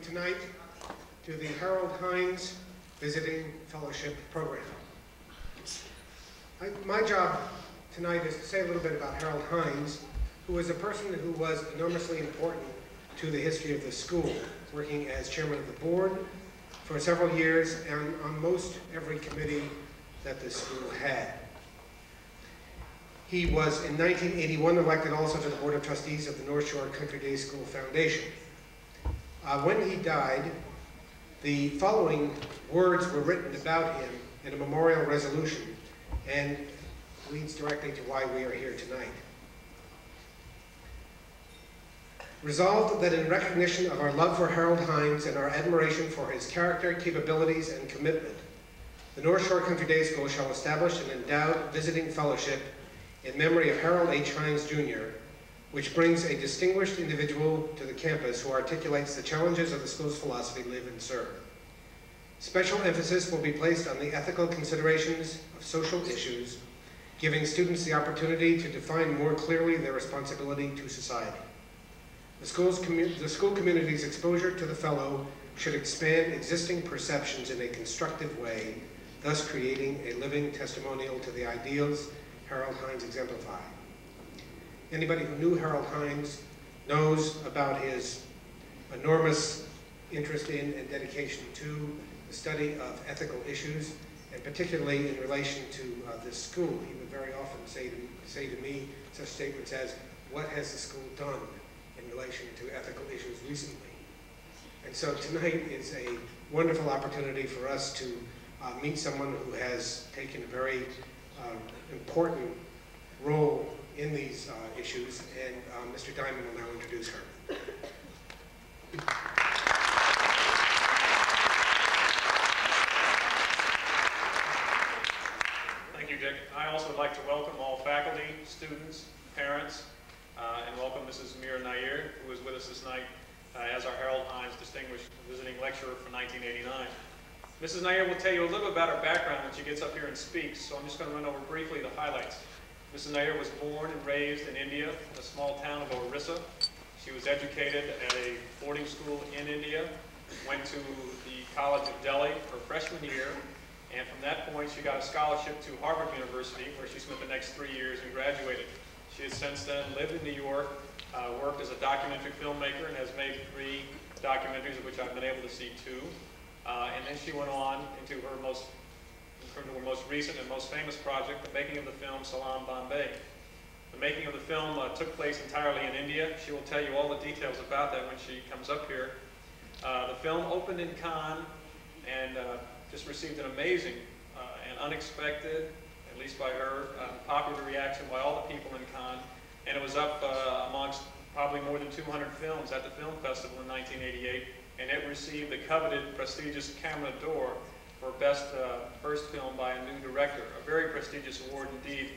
tonight to the Harold Hines Visiting Fellowship Program. My job tonight is to say a little bit about Harold Hines, who was a person who was enormously important to the history of the school, working as chairman of the board for several years and on most every committee that the school had. He was in 1981 elected also to the Board of Trustees of the North Shore Country Day School Foundation. When he died, the following words were written about him in a memorial resolution, and leads directly to why we are here tonight. Resolved that in recognition of our love for Harold Hines and our admiration for his character, capabilities, and commitment, the North Shore Country Day School shall establish an endowed visiting fellowship in memory of Harold H. Hines, Jr., which brings a distinguished individual to the campus who articulates the challenges of the school's philosophy, live and serve. Special emphasis will be placed on the ethical considerations of social issues, giving students the opportunity to define more clearly their responsibility to society. The school community's exposure to the fellow should expand existing perceptions in a constructive way, thus creating a living testimonial to the ideals Harold Hines exemplified. Anybody who knew Harold Hines knows about his enormous interest in and dedication to the study of ethical issues, and particularly in relation to this school. He would very often say to me such statements as, "What has the school done in relation to ethical issues recently?" And so tonight is a wonderful opportunity for us to meet someone who has taken a very important role in these issues, and Mr. Diamond will now introduce her. Thank you, Dick. I also would like to welcome all faculty, students, parents, and welcome Mrs. Mira Nair, who is with us this night as our Harold Hines Distinguished Visiting Lecturer for 1989. Mrs. Nair will tell you a little bit about her background when she gets up here and speaks, so I'm just going to run over briefly the highlights. Mrs. Nair was born and raised in India, in the small town of Orissa. She was educated at a boarding school in India, went to the College of Delhi her freshman year, and from that point she got a scholarship to Harvard University, where she spent the next 3 years and graduated. She has since then lived in New York, worked as a documentary filmmaker, and has made 3 documentaries, of which I've been able to see 2. And then she went on into her most recent and most famous project, the making of the film Salaam Bombay. The making of the film took place entirely in India. She will tell you all the details about that when she comes up here. The film opened in Cannes and just received an amazing and unexpected, at least by her, popular reaction by all the people in Cannes. And it was up amongst probably more than 200 films at the film festival in 1988. And it received the coveted, prestigious Camera d'Or for Best First Film by a New Director, a very prestigious award indeed,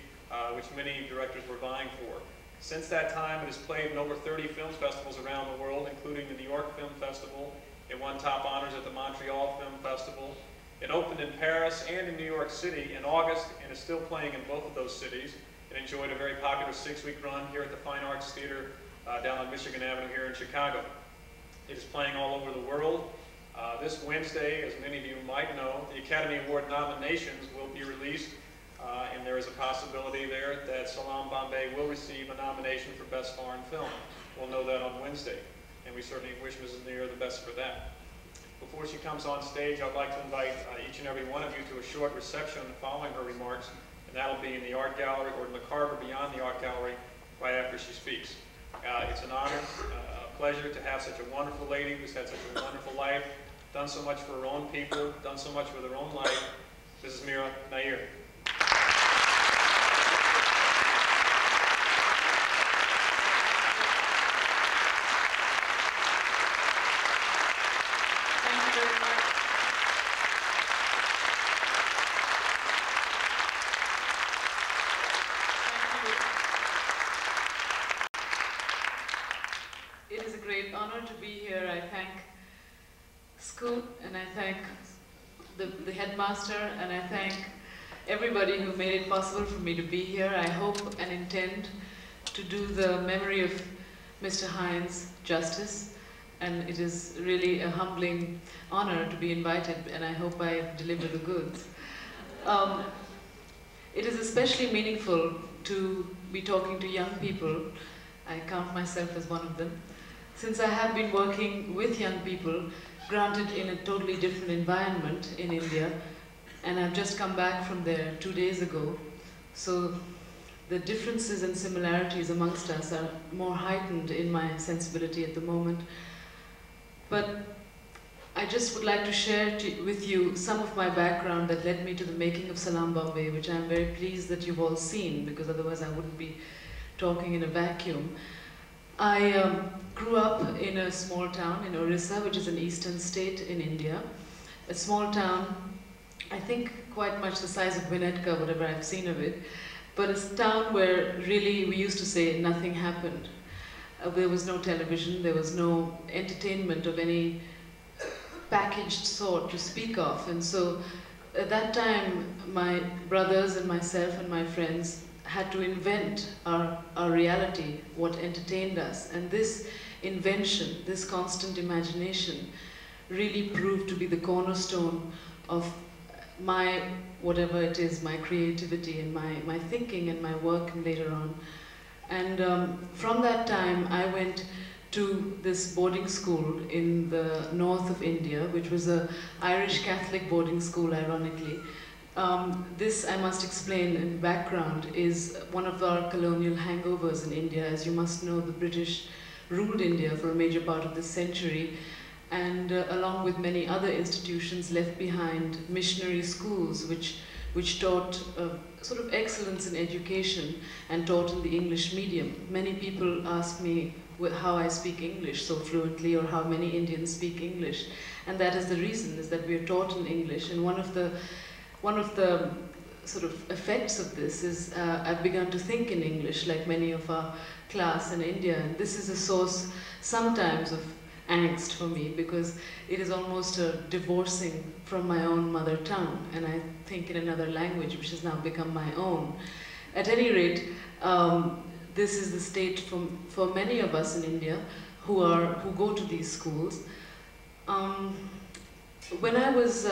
which many directors were vying for. Since that time, it has played in over 30 film festivals around the world, including the New York Film Festival. It won top honors at the Montreal Film Festival. It opened in Paris and in New York City in August, and is still playing in both of those cities. It enjoyed a very popular 6-week run here at the Fine Arts Theater down on Michigan Avenue here in Chicago. It is playing all over the world. This Wednesday, as many of you might know, the Academy Award nominations will be released, and there is a possibility there that Salaam Bombay will receive a nomination for Best Foreign Film. We'll know that on Wednesday, and we certainly wish Mrs. Nair the best for that. Before she comes on stage, I'd like to invite each and every one of you to a short reception following her remarks, and that'll be in the Art Gallery or in the Carver Beyond the Art Gallery right after she speaks. It's an honor, a pleasure to have such a wonderful lady who's had such a wonderful life, done so much for her own people, done so much with her own life. This is Mira Nair. Thank you very much. It is a great honor to be here. I thank Scoot, and I thank the headmaster, and I thank everybody who made it possible for me to be here. I hope and intend to do the memory of Mr. Hines justice, and it is really a humbling honor to be invited, and I hope I deliver the goods. It is especially meaningful to be talking to young people. I count myself as one of them, since I have been working with young people, granted in a totally different environment in India, and I've just come back from there 2 days ago. So the differences and similarities amongst us are more heightened in my sensibility at the moment. But I just would like to share with you some of my background that led me to the making of Salaam Bombay, which I'm very pleased that you've all seen, because otherwise I wouldn't be talking in a vacuum. I grew up in a small town in Orissa, which is an eastern state in India. A small town, I think quite much the size of Winnetka, whatever I've seen of it, but a town where really we used to say nothing happened. There was no television, there was no entertainment of any packaged sort to speak of, and so at that time my brothers and myself and my friends had to invent our reality, what entertained us, and this invention, this constant imagination really proved to be the cornerstone of my, whatever it is, my creativity and my thinking and my work later on. And from that time I went to this boarding school in the north of India, which was an Irish Catholic boarding school, ironically. This, I must explain in background, is one of our colonial hangovers in India. As you must know, the British ruled India for a major part of this century, and along with many other institutions left behind missionary schools which taught sort of excellence in education and taught in the English medium. Many people ask me how I speak English so fluently, or how many Indians speak English, and that is the reason, is that we are taught in English. And one of the sort of effects of this is I've begun to think in English, like many of our class in India, and this is a source sometimes of angst for me, because it is almost a divorcing from my own mother tongue, and I think in another language which has now become my own. At any rate, this is the state for many of us in India who go to these schools. When I was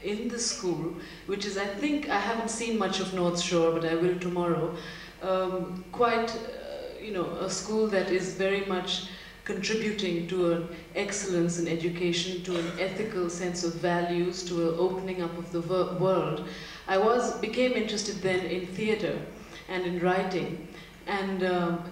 in the school, which is, I think, I haven't seen much of North Shore, but I will tomorrow, quite, a school that is very much contributing to an excellence in education, to an ethical sense of values, to an opening up of the world. I became interested then in theatre and in writing, and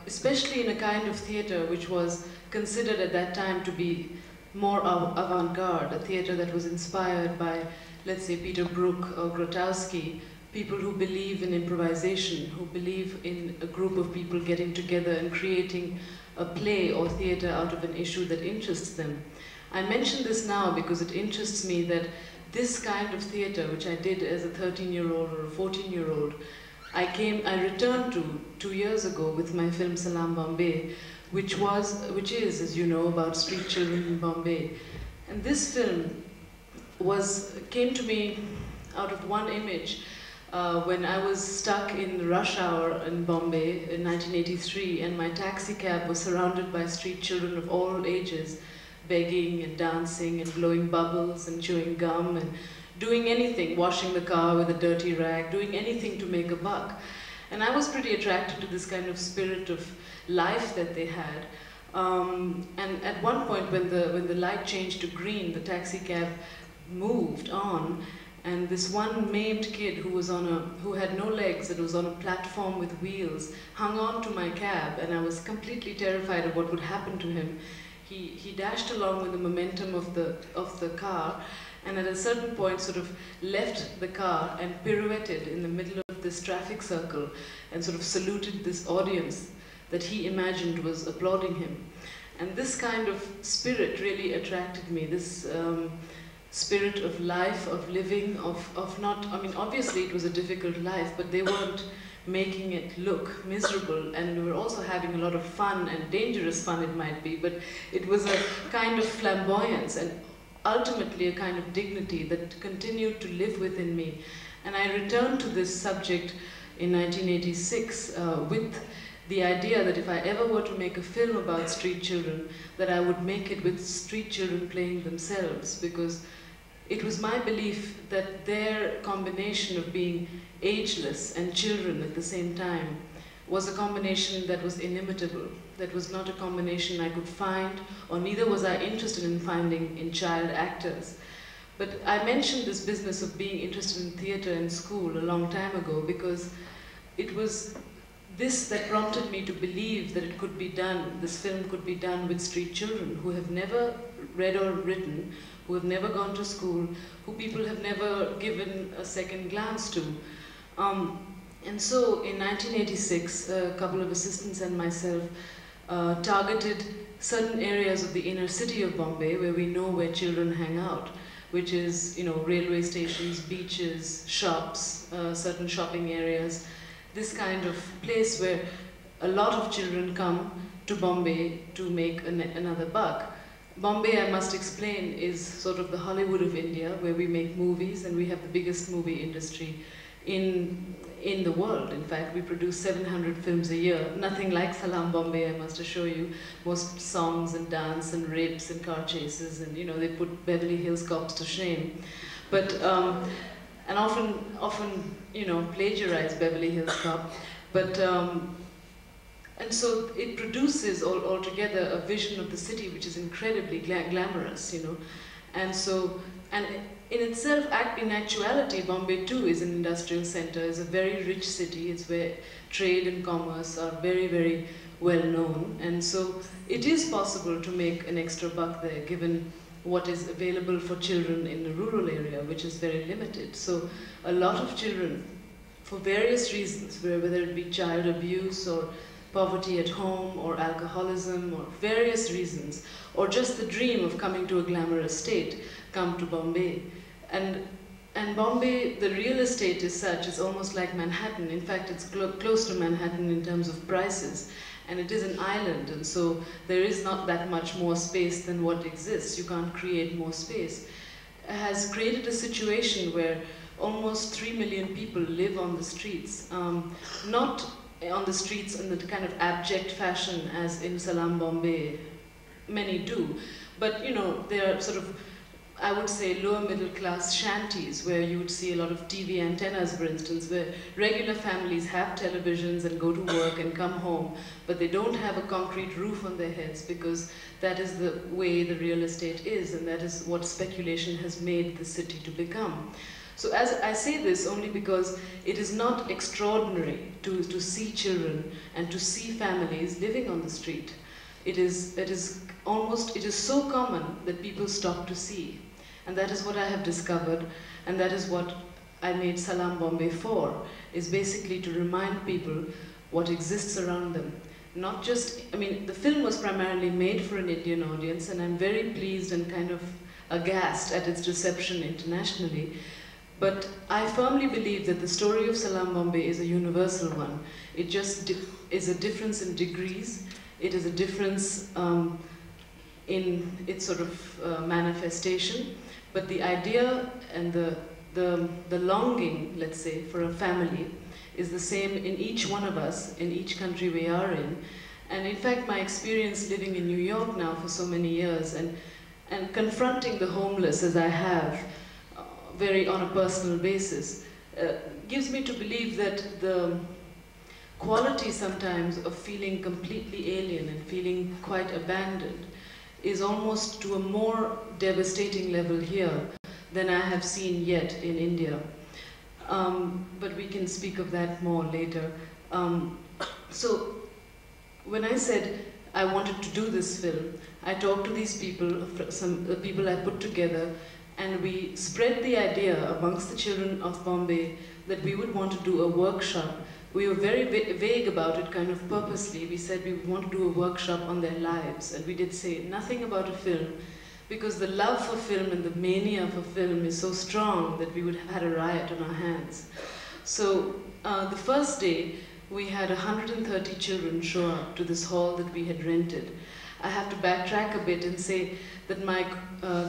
especially in a kind of theatre which was considered at that time to be more avant-garde, a theatre that was inspired by, let's say, Peter Brook or Grotowski, people who believe in improvisation, who believe in a group of people getting together and creating a play or theatre out of an issue that interests them. I mention this now because it interests me that this kind of theatre, which I did as a 13-year-old or a 14-year-old, I returned to 2 years ago with my film Salaam Bombay, which is, as you know, about street children in Bombay. And this film came to me out of one image when I was stuck in rush hour in Bombay in 1983, and my taxi cab was surrounded by street children of all ages, begging and dancing and blowing bubbles and chewing gum and doing anything, washing the car with a dirty rag, doing anything to make a buck. And I was pretty attracted to this kind of spirit of life that they had. And at one point, when the light changed to green, the taxi cab moved on, and this one maimed kid who had no legs, and was on a platform with wheels, hung on to my cab, and I was completely terrified of what would happen to him. He dashed along with the momentum of the car, and at a certain point sort of left the car and pirouetted in the middle of this traffic circle and sort of saluted this audience that he imagined was applauding him. And this kind of spirit really attracted me, this spirit of life, of living, of not, I mean, obviously it was a difficult life, but they weren't making it look miserable, and we were also having a lot of fun, and dangerous fun it might be, but it was a kind of flamboyance and ultimately a kind of dignity that continued to live within me. And I returned to this subject in 1986 with the idea that if I ever were to make a film about street children, that I would make it with street children playing themselves, because it was my belief that their combination of being ageless and children at the same time was a combination that was inimitable, that was not a combination I could find, or neither was I interested in finding in child actors. But I mentioned this business of being interested in theatre in school a long time ago because it was this that prompted me to believe that it could be done, this film could be done with street children who have never read or written, who have never gone to school, who people have never given a second glance to. And so in 1986, a couple of assistants and myself targeted certain areas of the inner city of Bombay where we know where children hang out, which is, you know, railway stations, beaches, shops, certain shopping areas, this kind of place where a lot of children come to Bombay to make another buck. Bombay, I must explain, is sort of the Hollywood of India, where we make movies and we have the biggest movie industry in the world. In fact, we produce 700 films a year. Nothing like Salaam Bombay, I must assure you. Most songs and dance and rapes and car chases, and you know, they put Beverly Hills cops to shame. But and often you know, plagiarize Beverly Hills Cop. But and so it produces altogether a vision of the city which is incredibly glamorous, you know. And so, and in itself, in actuality, Bombay too is an industrial center, is a very rich city. It's where trade and commerce are very, very well known. And so it is possible to make an extra buck there, given what is available for children in the rural area, which is very limited. So a lot of children, for various reasons, whether it be child abuse or poverty at home or alcoholism or various reasons, or just the dream of coming to a glamorous state, come to Bombay. And Bombay, the real estate is such, it's almost like Manhattan. In fact, it's close to Manhattan in terms of prices. And it is an island, and so there is not that much more space than what exists. You can't create more space. It has created a situation where almost 3 million people live on the streets. Not on the streets in the kind of abject fashion as in Salaam Bombay, many do. But you know, they are sort of, I would say, lower middle class shanties where you would see a lot of TV antennas, for instance, where regular families have televisions and go to work and come home, but they don't have a concrete roof on their heads because that is the way the real estate is, and that is what speculation has made the city to become. So as I say this only because it is not extraordinary to see children and to see families living on the street. It is so common that people stop to see. And that is what I have discovered, and that is what I made Salaam Bombay for, is basically to remind people what exists around them. Not just, I mean, the film was primarily made for an Indian audience, and I'm very pleased and kind of aghast at its reception internationally. But I firmly believe that the story of Salaam Bombay is a universal one. It just is a difference in degrees. It is a difference in its sort of manifestation. But the idea and the longing, let's say, for a family is the same in each one of us, in each country we are in. And in fact, my experience living in New York now for so many years and confronting the homeless as I have, very on a personal basis, gives me to believe that the quality sometimes of feeling completely alien and feeling quite abandoned is almost to a more devastating level here than I have seen yet in India. But we can speak of that more later. So when I said I wanted to do this film, I talked to these people, the people I put together, and we spread the idea amongst the children of Bombay that we would want to do a workshop. We were very vague about it, kind of purposely. We said we would want to do a workshop on their lives, and we did say nothing about a film, because the love for film and the mania for film is so strong that we would have had a riot on our hands. So the first day, we had 130 children show up to this hall that we had rented. I have to backtrack a bit and say that my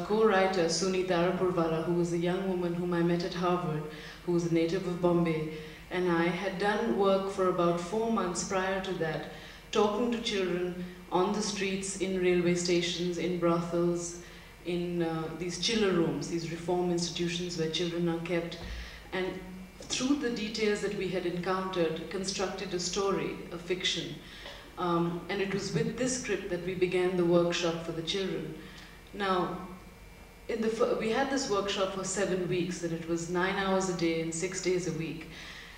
co-writer, Suni Tarapurwala, who was a young woman whom I met at Harvard, who was a native of Bombay, and I had done work for about 4 months prior to that, talking to children on the streets, in railway stations, in brothels, in these chiller rooms, these reform institutions where children are kept. And through the details that we had encountered, constructed a story, a fiction. And it was with this script that we began the workshop for the children. Now, we had this workshop for 7 weeks, and it was 9 hours a day and 6 days a week.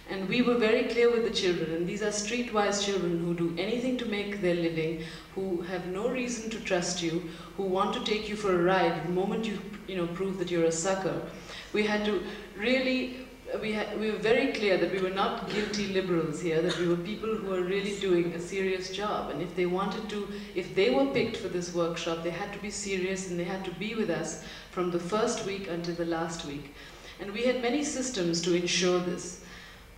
And we were very clear with the children, and these are streetwise children who do anything to make their living, who have no reason to trust you, who want to take you for a ride the moment you prove that you're a sucker. We had to really, we were very clear that we were not guilty liberals here, that we were people who were really doing a serious job. And if they wanted to, if they were picked for this workshop, they had to be serious and they had to be with us from the first week until the last week. And we had many systems to ensure this.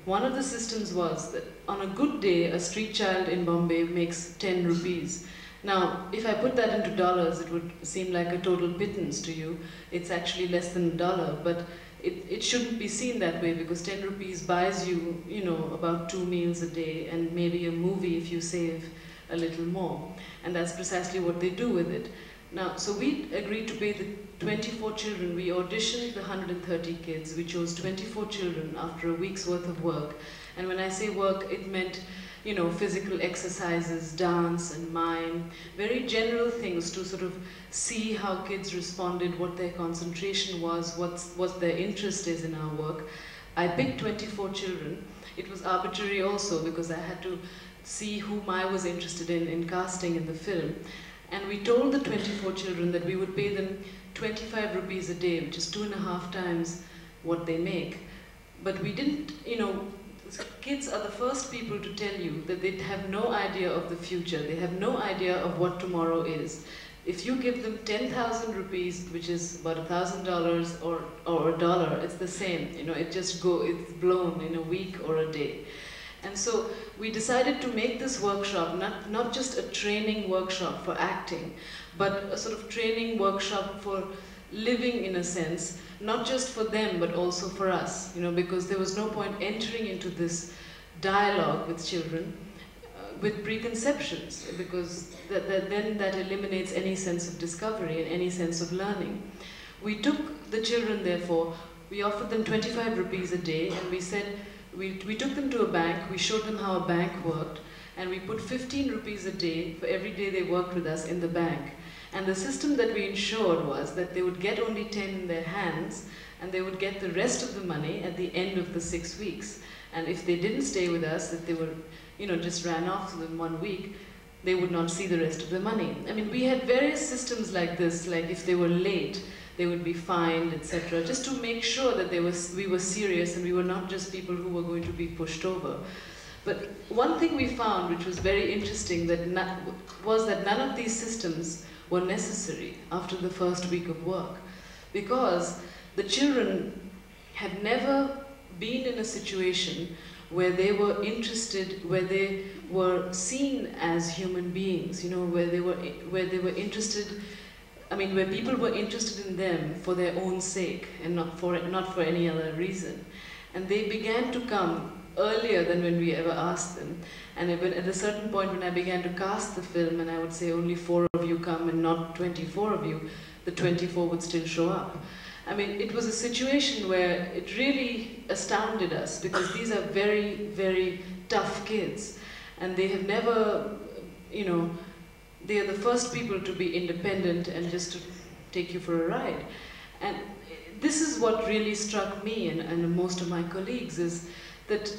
One of the systems was that on a good day, a street child in Bombay makes 10 rupees. Now, if I put that into dollars, it would seem like a total pittance to you. It's actually less than $1, but it shouldn't be seen that way, because 10 rupees buys you, about 2 meals a day and maybe a movie if you save a little more. And that's precisely what they do with it. Now, so we agreed to pay the 24 children. We auditioned the 130 kids. We chose 24 children after a week's worth of work. And when I say work, it meant, physical exercises, dance and mime, very general things to sort of see how kids responded, what their concentration was, what their interest is in our work. I picked 24 children. It was arbitrary also, because I had to see whom I was interested in casting in the film. And we told the 24 children that we would pay them 25 rupees a day, which is 2.5 times what they make. But we didn't, kids are the first people to tell you that they have no idea of the future. They have no idea of what tomorrow is. If you give them 10,000 rupees, which is about $1,000 or $1, it's the same. It's blown in a week or a day. And so we decided to make this workshop not just a training workshop for acting, but a sort of training workshop for living, in a sense, not just for them, but also for us, because there was no point entering into this dialogue with children with preconceptions, because then that eliminates any sense of discovery and any sense of learning. We took the children, therefore, we offered them 25 rupees a day, and we said, we took them to a bank, we showed them how a bank worked, and we put 15 rupees a day for every day they worked with us in the bank. And the system that we ensured was that they would get only 10 in their hands, and they would get the rest of the money at the end of the 6 weeks. And if they didn't stay with us, if they were, just ran off within 1 week, they would not see the rest of the money. I mean, we had various systems like this, like if they were late, they would be fined, etc., just to make sure that we were serious and we were not just people who were going to be pushed over. But one thing we found, which was very interesting, was that none of these systems were necessary after the first week of work, because the children had never been in a situation where they were interested, where they were seen as human beings, where they were interested. I mean, where people were interested in them for their own sake and not for any other reason. And they began to come earlier than when we ever asked them. And at a certain point when I began to cast the film, and I would say only 4 of you come and not 24 of you, the 24 would still show up. I mean, it was a situation where it really astounded us, because these are very, very tough kids. And they have never, they are the first people to be independent and just to take you for a ride. And this is what really struck me and most of my colleagues, is that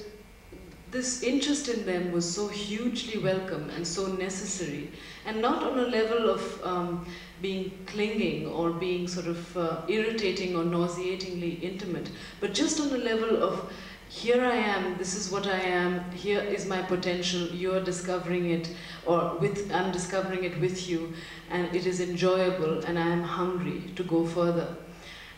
this interest in them was so hugely welcome and so necessary, and not on a level of being clinging or being sort of irritating or nauseatingly intimate, but just on a level of, here I am, this is what I am, here is my potential, you're discovering it, or I'm discovering it with you, and it is enjoyable, and I am hungry to go further.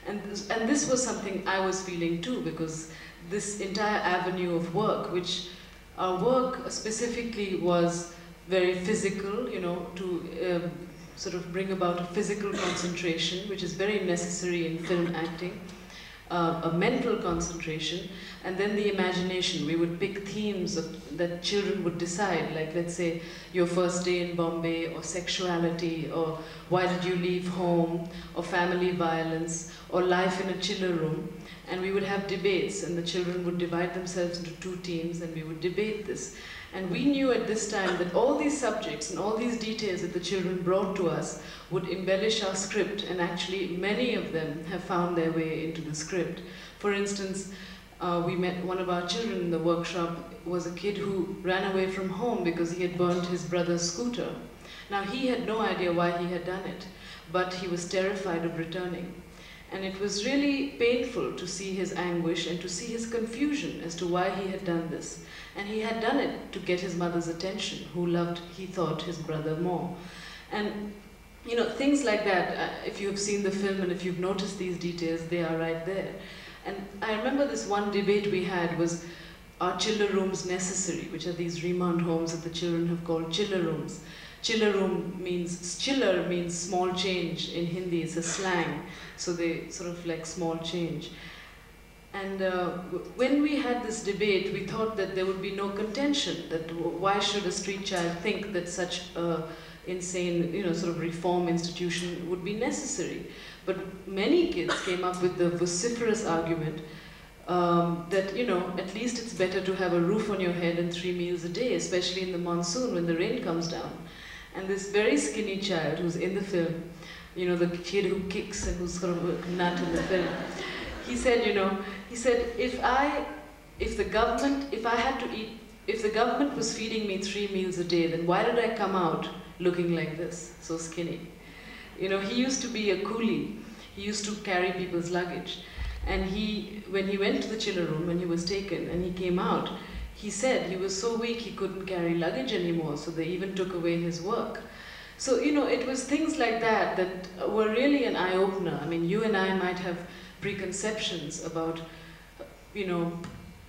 And this was something I was feeling too, because this entire avenue of work, which our work specifically was very physical, to sort of bring about a physical concentration, which is very necessary in film acting. a mental concentration, and then the imagination. We would pick themes that children would decide, like let's say your first day in Bombay, or sexuality, or why did you leave home, or family violence, or life in a chiller room. And we would have debates, and the children would divide themselves into 2 teams, and we would debate this. And we knew at this time that all these subjects and all these details that the children brought to us would embellish our script, and actually many of them have found their way into the script. For instance, we met one of our children in the workshop was a kid who ran away from home because he had burnt his brother's scooter. Now he had no idea why he had done it, but he was terrified of returning. And it was really painful to see his anguish and to see his confusion as to why he had done this. And he had done it to get his mother's attention, who loved, he thought, his brother more. And you know, things like that, if you have seen the film and if you've noticed these details, they are right there. And I remember this one debate we had was, are chiller rooms necessary? Which are these remand homes that the children have called chiller rooms. Chiller room means, chiller means small change in Hindi, it's a slang. So they sort of like small change. And when we had this debate, we thought that there would be no contention, that why should a street child think that such a insane, you know, sort of reform institution would be necessary. But many kids came up with the vociferous argument that, you know, at least it's better to have a roof on your head and 3 meals a day, especially in the monsoon when the rain comes down. And this very skinny child who's in the film, you know, the kid who kicks and who's sort of a nut in the film, he said, you know, he said, if the government was feeding me 3 meals a day, then why did I come out looking like this, so skinny? You know, he used to be a coolie. He used to carry people's luggage. And when he went to the chiller room, when he was taken and he came out, he said he was so weak he couldn't carry luggage anymore, so they even took away his work. So, you know, it was things like that that were really an eye-opener. I mean, you and I might have preconceptions about, you know,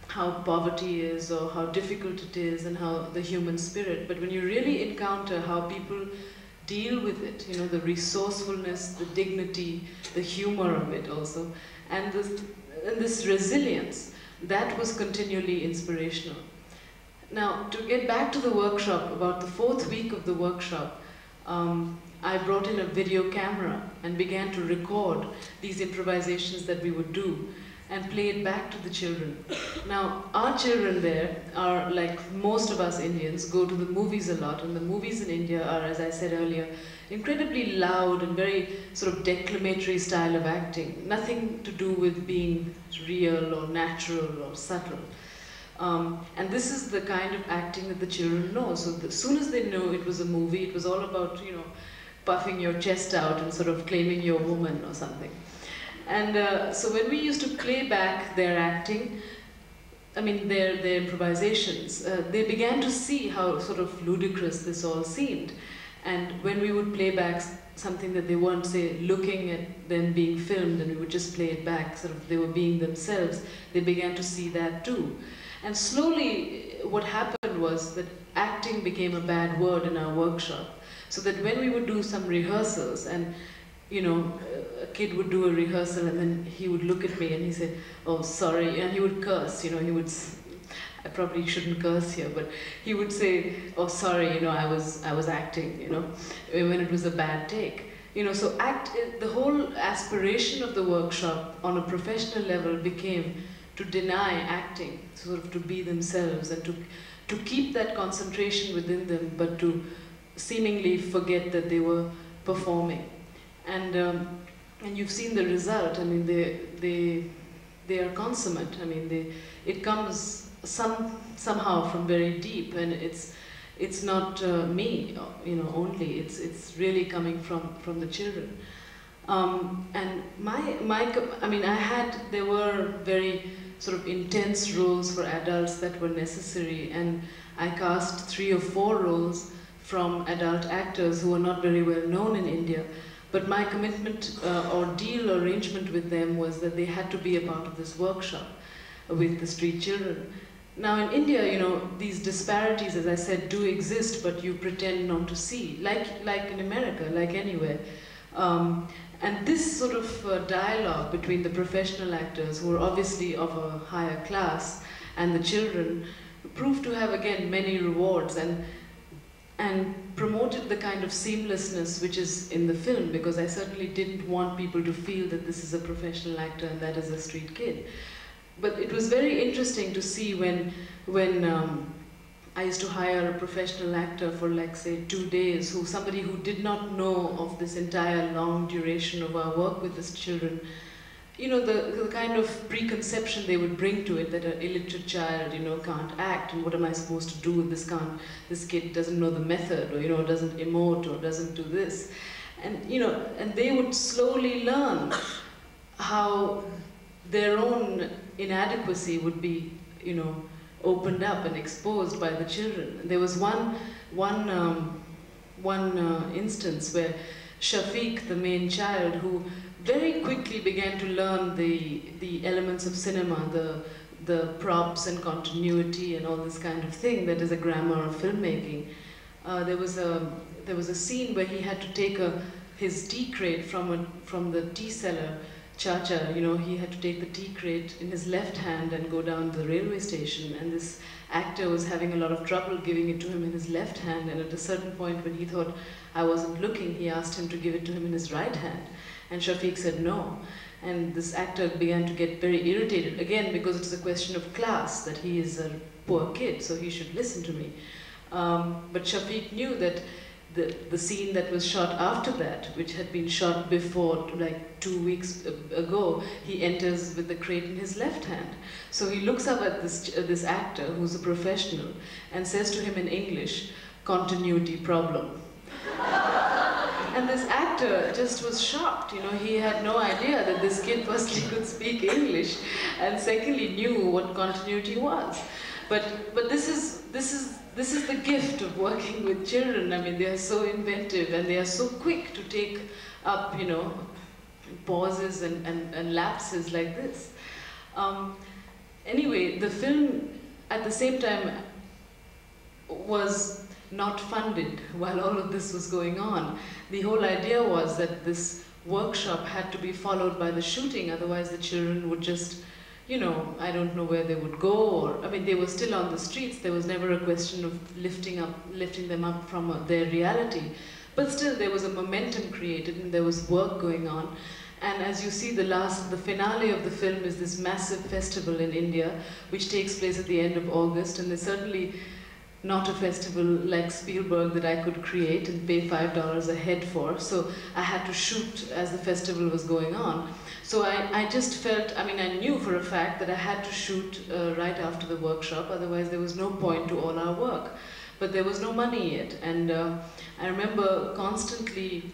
how poverty is or how difficult it is and how the human spirit, but when you really encounter how people deal with it, you know, the resourcefulness, the dignity, the humor of it also, and this resilience, that was continually inspirational. Now, to get back to the workshop, about the 4th week of the workshop, I brought in a video camera and began to record these improvisations that we would do and play it back to the children. Now, our children there are, like most of us Indians, go to the movies a lot, and the movies in India are, as I said earlier, incredibly loud and very sort of declamatory style of acting. Nothing to do with being real or natural or subtle. And this is the kind of acting that the children know. So as soon as they know it was a movie, it was all about, you know, puffing your chest out and sort of claiming you're a woman or something. And so when we used to play back their acting, I mean their improvisations, they began to see how sort of ludicrous this all seemed. And when we would play back something that they weren't, say, looking at them being filmed, and we would just play it back, sort of they were being themselves, they began to see that too. And slowly what happened was that acting became a bad word in our workshop. So that when we would do some rehearsals, and you know, a kid would do a rehearsal and then he would look at me and he said, oh, sorry, and he would curse, you know, he would, I probably shouldn't curse here, but he would say, oh, sorry, you know, I was acting, you know, when it was a bad take. You know, so the whole aspiration of the workshop on a professional level became to deny acting, sort of to be themselves and to keep that concentration within them, but to seemingly forget that they were performing. And you've seen the result. I mean, they are consummate. I mean, it comes somehow from very deep, and it's not me, you know, only. It's really coming from the children. And I mean, there were very sort of intense roles for adults that were necessary, and I cast 3 or 4 roles from adult actors who were not very well known in India. But my commitment or deal arrangement with them was that they had to be a part of this workshop with the street children. Now in India, you know, these disparities, as I said, do exist, but you pretend not to see, like in America, like anywhere. And this sort of dialogue between the professional actors, who are obviously of a higher class, and the children, proved to have, again, many rewards, and promoted the kind of seamlessness which is in the film, because I certainly didn't want people to feel that this is a professional actor and that is a street kid. But it was very interesting to see when I used to hire a professional actor for, like, say, 2 days, somebody who did not know of this entire long duration of our work with these children. You know, the kind of preconception they would bring to it, that an illiterate child, can't act, and what am I supposed to do with this kid doesn't know the method, or, doesn't emote, or doesn't do this. And, and they would slowly learn how their own inadequacy would be, opened up and exposed by the children. There was one instance where Shafiq, the main child, who very quickly began to learn the elements of cinema, the props and continuity and all this kind of thing that is a grammar of filmmaking. There was a scene where he had to take his tea crate from the tea seller, Chacha, he had to take the tea crate in his left hand and go down to the railway station, and this actor was having a lot of trouble giving it to him in his left hand, and at a certain point when he thought I wasn't looking, he asked him to give it to him in his right hand, and Shafiq said no. And this actor began to get very irritated, again because it's a question of class, that he is a poor kid, so he should listen to me. But Shafiq knew that the scene that was shot after that, which had been shot before, like 2 weeks ago, he enters with the crate in his left hand. So he looks up at this actor, who's a professional, and says to him in English, "Continuity problem." And this actor just was shocked, he had no idea that this kid firstly could speak English, and secondly knew what continuity was. But this is the gift of working with children. I mean, they are so inventive and they are so quick to take up, pauses and lapses like this. Anyway, the film at the same time was not funded while all of this was going on. The whole idea was that this workshop had to be followed by the shooting, otherwise the children would just, I don't know where they would go, or, I mean, they were still on the streets. There was never a question of lifting them up from their reality. But still, there was a momentum created and there was work going on. And as you see, the finale of the film is this massive festival in India, which takes place at the end of August, and there's certainly not a festival like Spielberg that I could create and pay $5 a head for. So I had to shoot as the festival was going on. So I just felt, I knew for a fact that I had to shoot right after the workshop, otherwise there was no point to all our work. But there was no money yet, and I remember constantly,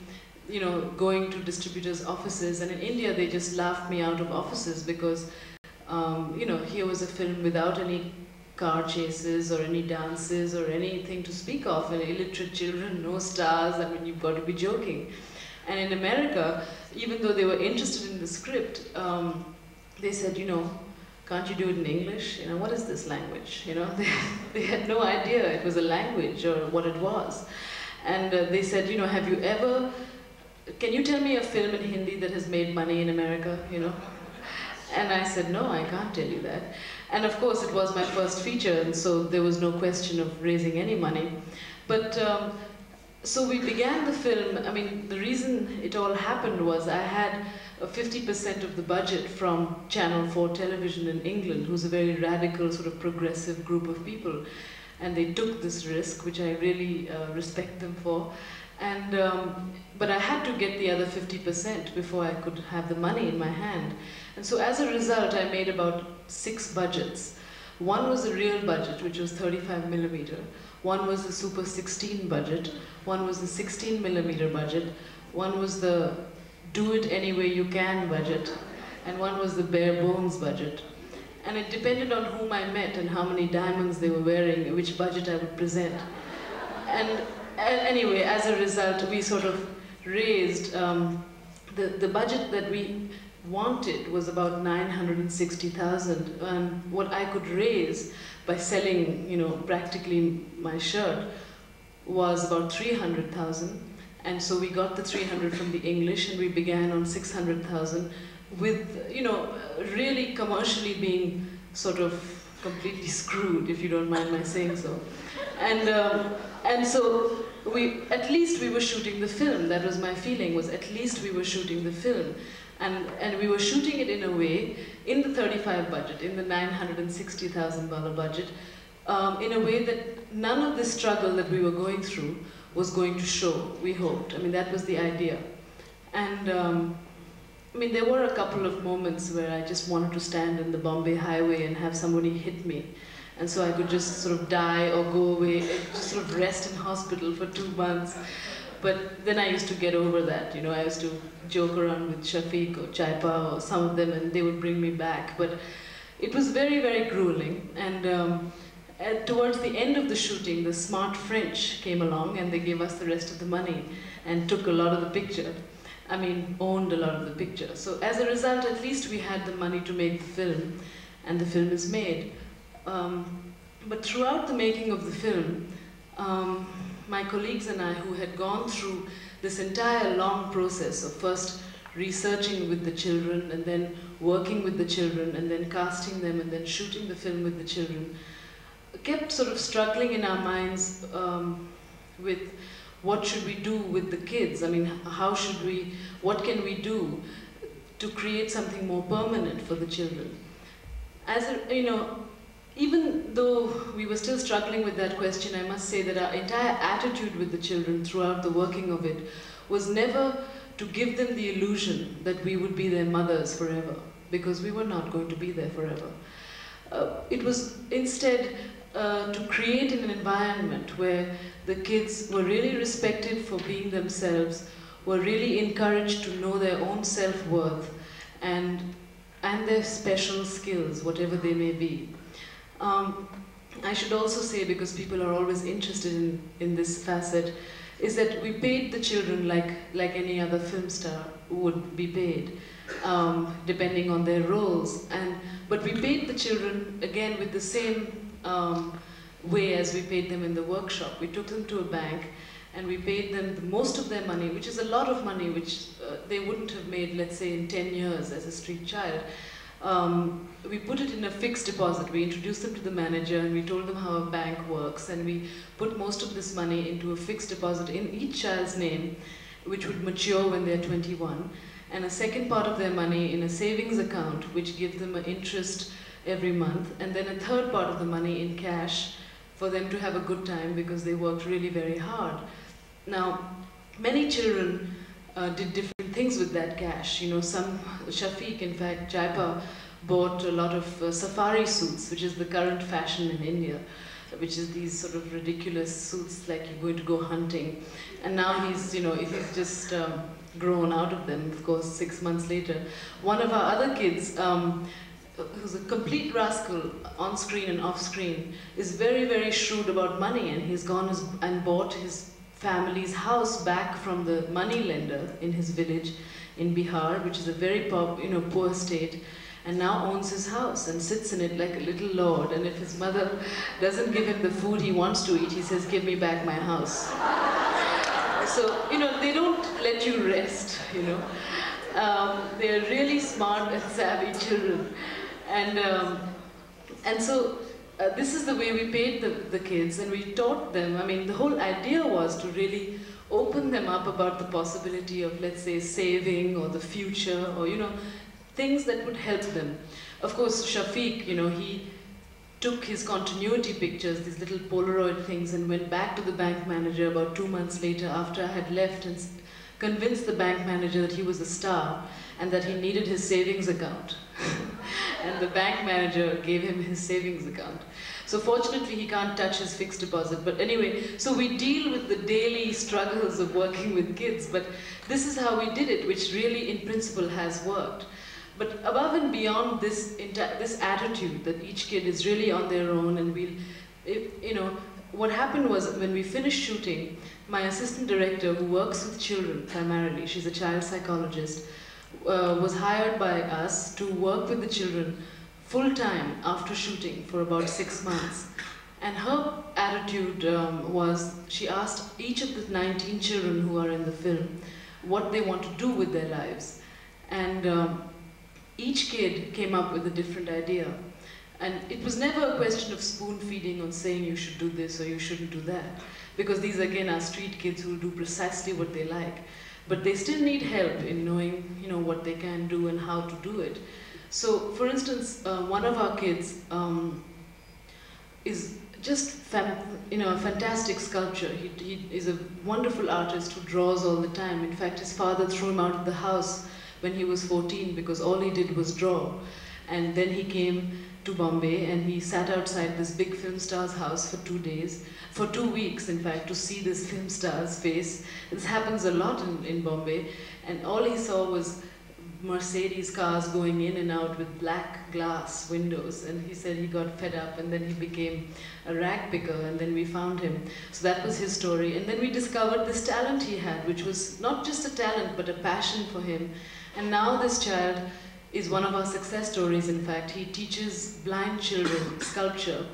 going to distributors' offices, and in India they just laughed me out of offices because, here was a film without any car chases or any dances or anything to speak of, and illiterate children, no stars. I mean, you've got to be joking. And in America, even though they were interested in the script, they said, can't you do it in English? What is this language? They had no idea it was a language or what it was. And they said, have you ever, can you tell me a film in Hindi that has made money in America, And I said, no, I can't tell you that. And of course, it was my first feature, and so there was no question of raising any money. But so we began the film. I mean, the reason it all happened was I had 50% of the budget from Channel 4 television in England, who's a very radical, sort of progressive group of people. And they took this risk, which I really respect them for. And, but I had to get the other 50% before I could have the money in my hand. And so as a result, I made about 6 budgets. One was a real budget, which was 35mm. One was the Super 16 budget. One was the 16mm budget. One was the do it any way you can budget. And one was the bare bones budget. And it depended on whom I met and how many diamonds they were wearing, which budget I would present. And anyway, as a result, we sort of raised, the budget that we wanted was about 960,000. And what I could raise by selling, practically my shirt was about 300,000. And so we got the 300 from the English, and we began on 600,000 with, you know, really commercially being sort of completely screwed, if you don't mind my saying so. And so at least we were shooting the film. That was my feeling, was at least we were shooting the film. And we were shooting it in a way, in the 35 budget, in the $960,000 budget, in a way that none of the struggle that we were going through was going to show, we hoped. I mean, that was the idea. And I mean, there were a couple of moments where I just wanted to stand in the Bombay highway and have somebody hit me. And so I could just sort of die or go away, just sort of rest in hospital for 2 months. But then I used to get over that, you know. I used to joke around with Shafiq or Chaipa or some of them, and they would bring me back. But it was very, very grueling. And towards the end of the shooting, the smart French came along and they gave us the rest of the money and took a lot of the picture. I mean, owned a lot of the picture. So as a result, at least we had the money to make the film, and the film is made. But throughout the making of the film, my colleagues and I, who had gone through this entire long process of first researching with the children, and then working with the children, and then casting them, and then shooting the film with the children, kept sort of struggling in our minds with what should we do with the kids? I mean, what can we do to create something more permanent for the children? You know, even though we were still struggling with that question, I must say that our entire attitude with the children throughout the working of it was never to give them the illusion that we would be their mothers forever, because we were not going to be there forever. It was instead to create an environment where the kids were really respected for being themselves, were really encouraged to know their own self-worth and their special skills, whatever they may be. I should also say, because people are always interested in this facet, is that we paid the children like any other film star would be paid, depending on their roles. But we paid the children, again, with the same way as we paid them in the workshop. We took them to a bank and we paid them most of their money, which is a lot of money, which they wouldn't have made, let's say, in 10 years as a street child. We put it in a fixed deposit. We introduced them to the manager and we told them how a bank works, and we put most of this money into a fixed deposit in each child's name, which would mature when they're 21, and a second part of their money in a savings account, which gives them an interest every month, and then a third part of the money in cash for them to have a good time because they worked really very hard. Now, many children did different things with that cash. You know, Shafiq, in fact, Jaipa, bought a lot of safari suits, which is the current fashion in India, which is these sort of ridiculous suits like you're going to go hunting. And now he's, you know, he's just grown out of them, of course, 6 months later. One of our other kids, who's a complete rascal on screen and off screen, is very, very shrewd about money, and he's gone and bought his family's house back from the money lender in his village in Bihar, which is a very poor state, and now owns his house and sits in it like a little lord. And if his mother doesn't give him the food he wants to eat, he says, "Give me back my house." So, you know, they don't let you rest, you know. They're really smart and savvy children. And so this is the way we paid the kids, and we taught them. I mean, the whole idea was to really open them up about the possibility of, let's say, saving or the future, or, you know, things that would help them. Of course, Shafiq, you know, he took his continuity pictures, these little Polaroid things, and went back to the bank manager about 2 months later after I had left, and convinced the bank manager that he was a star and that he needed his savings account. And the bank manager gave him his savings account. So fortunately, he can't touch his fixed deposit. But anyway, so we deal with the daily struggles of working with kids, but this is how we did it, which really in principle has worked. But above and beyond this attitude that each kid is really on their own, and you know, what happened was when we finished shooting, my assistant director, who works with children primarily, she's a child psychologist, was hired by us to work with the children full-time after shooting for about 6 months. And her attitude was, she asked each of the 19 children who are in the film what they want to do with their lives. And each kid came up with a different idea. And it was never a question of spoon feeding or saying you should do this or you shouldn't do that. Because these again are street kids who will do precisely what they like. But they still need help in knowing, you know, what they can do and how to do it. So, for instance, one of our kids is just a fantastic sculptor. He is a wonderful artist who draws all the time. In fact, his father threw him out of the house when he was 14 because all he did was draw. And then he came to Bombay and he sat outside this big film star's house for 2 days, for 2 weeks in fact, to see this film star's face. This happens a lot in Bombay, and all he saw was Mercedes cars going in and out with black glass windows, and he said he got fed up and then he became a rag picker, and then we found him. So that was his story, and then we discovered this talent he had, which was not just a talent but a passion for him. And now this child is one of our success stories. In fact, he teaches blind children sculpture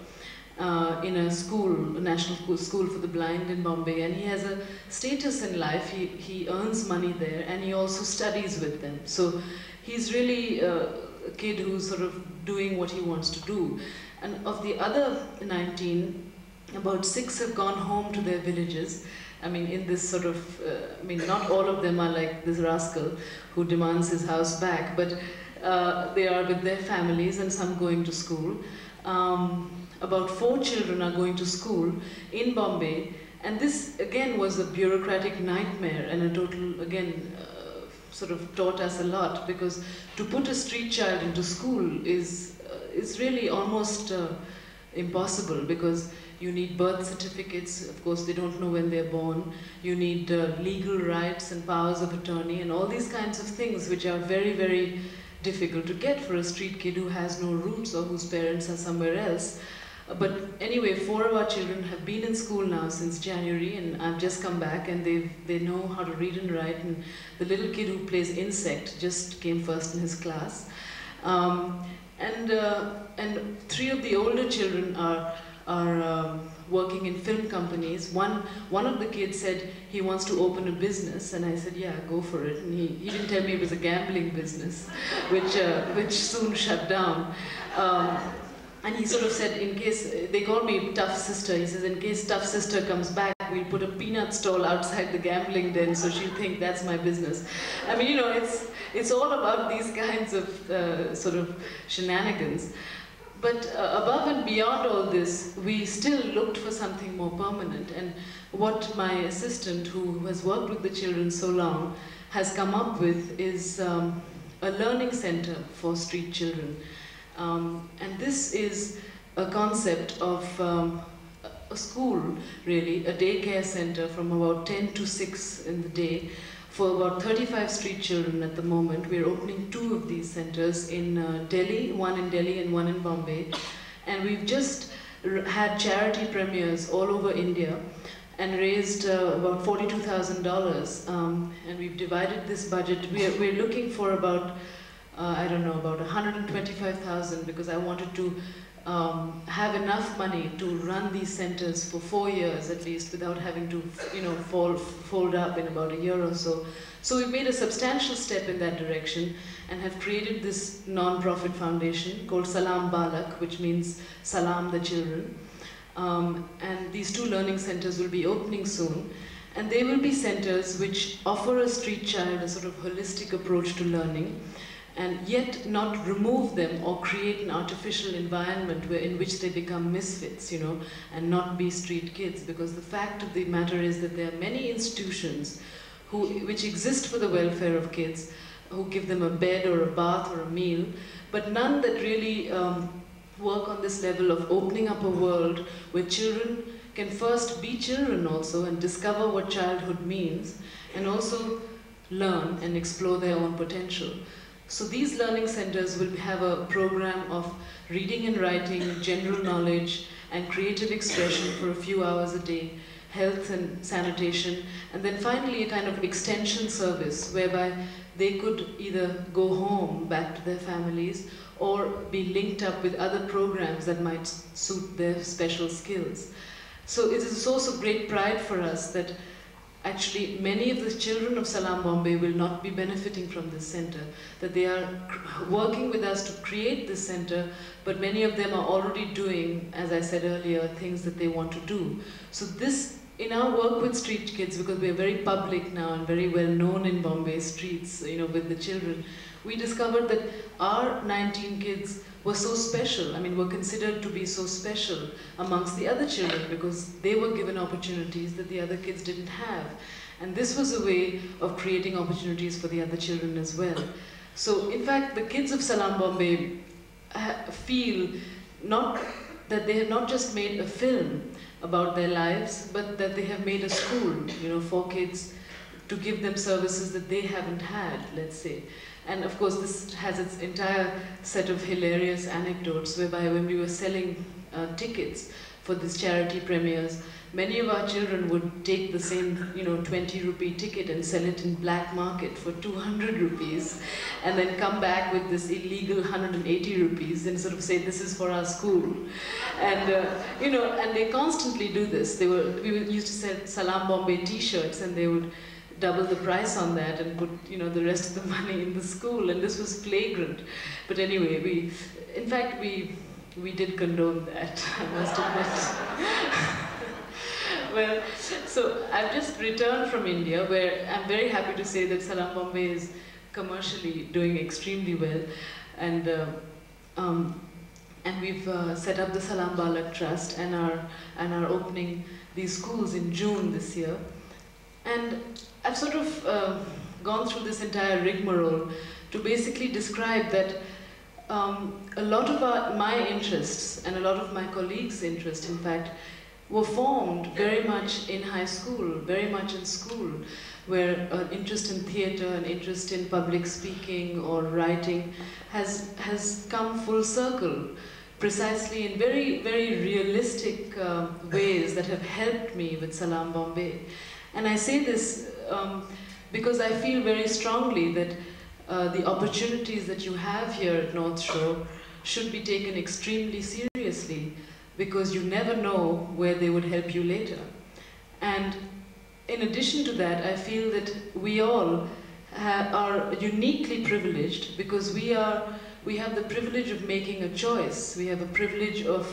in a school, a national school for the blind in Bombay, and he has a status in life. He earns money there, and he also studies with them. So he's really a kid who's sort of doing what he wants to do. And of the other 19, about 6 have gone home to their villages. I mean, in this sort of, not all of them are like this rascal who demands his house back, but they are with their families and some going to school. About 4 children are going to school in Bombay, and this again was a bureaucratic nightmare and a total, again, sort of taught us a lot, because to put a street child into school is really almost impossible, because you need birth certificates. Of course, they don't know when they're born. You need legal rights and powers of attorney and all these kinds of things, which are very, very difficult to get for a street kid who has no roots or whose parents are somewhere else. But anyway, 4 of our children have been in school now since January, and I've just come back, and they know how to read and write. And the little kid who plays insect just came first in his class. And 3 of the older children are working in film companies. One of the kids said he wants to open a business, and I said, yeah, go for it. And he didn't tell me it was a gambling business, which soon shut down. And he sort of said, in case, they call me Tough Sister, he says, in case Tough Sister comes back, we'll put a peanut stall outside the gambling den so she'll think that's my business. I mean, you know, it's all about these kinds of sort of shenanigans. But above and beyond all this, we still looked for something more permanent. And what my assistant, who has worked with the children so long, has come up with is a learning center for street children. And this is a concept of a school, really, a daycare center from about 10 to 6 in the day for about 35 street children at the moment. We're opening 2 of these centers in Delhi, one in Delhi and one in Bombay. And we've just had charity premieres all over India and raised about $42,000. And we've divided this budget. We're looking for about I don't know, about 125,000, because I wanted to have enough money to run these centers for 4 years at least without having to, you know, fold up in about a year or so. So we've made a substantial step in that direction and have created this non-profit foundation called Salaam Balak, which means Salam the children. And these 2 learning centers will be opening soon. And they will be centers which offer a street child a sort of holistic approach to learning, and yet not remove them or create an artificial environment in which they become misfits, you know, and not be street kids. Because the fact of the matter is that there are many institutions which exist for the welfare of kids, who give them a bed or a bath or a meal, but none that really work on this level of opening up a world where children can first be children also and discover what childhood means, and also learn and explore their own potential. So these learning centers will have a program of reading and writing, general knowledge, and creative expression for a few hours a day, health and sanitation, and then finally a kind of extension service whereby they could either go home back to their families or be linked up with other programs that might suit their special skills. So it is a source of great pride for us that actually many of the children of Salaam Bombay will not be benefiting from this center, that they are working with us to create this center, but many of them are already doing, as I said earlier, things that they want to do. So this, in our work with street kids, because we are very public now and very well known in Bombay streets, with the children, we discovered that our 19 kids were so special, were considered to be so special amongst the other children because they were given opportunities that the other kids didn't have. And this was a way of creating opportunities for the other children as well. So in fact, the kids of Salaam Bombay feel not that they have not just made a film about their lives, but that they have made a school, for kids to give them services that they haven't had, let's say. And of course, this has its entire set of hilarious anecdotes, whereby when we were selling tickets for these charity premieres, many of our children would take the same, 20 rupee ticket and sell it in black market for 200 rupees, and then come back with this illegal 180 rupees and sort of say, this is for our school. And, and they constantly do this. We used to sell Salaam Bombay t-shirts, and they would double the price on that and put, the rest of the money in the school, and this was flagrant. But anyway, in fact, we did condone that, I must admit. Well, so I've just returned from India, where I'm very happy to say that Salaam Bombay is commercially doing extremely well, and we've set up the Salaam Balak Trust and are opening these schools in June this year. And I've sort of gone through this entire rigmarole to basically describe that a lot of my interests and a lot of my colleagues' interests, in fact, were formed very much in high school, very much in school, where an interest in theatre, an interest in public speaking or writing has come full circle, precisely in very, very realistic ways that have helped me with Salaam Bombay. And I say this because I feel very strongly that the opportunities that you have here at North Shore should be taken extremely seriously, because you never know where they would help you later. And in addition to that, I feel that we all are uniquely privileged because we have the privilege of making a choice. We have a privilege of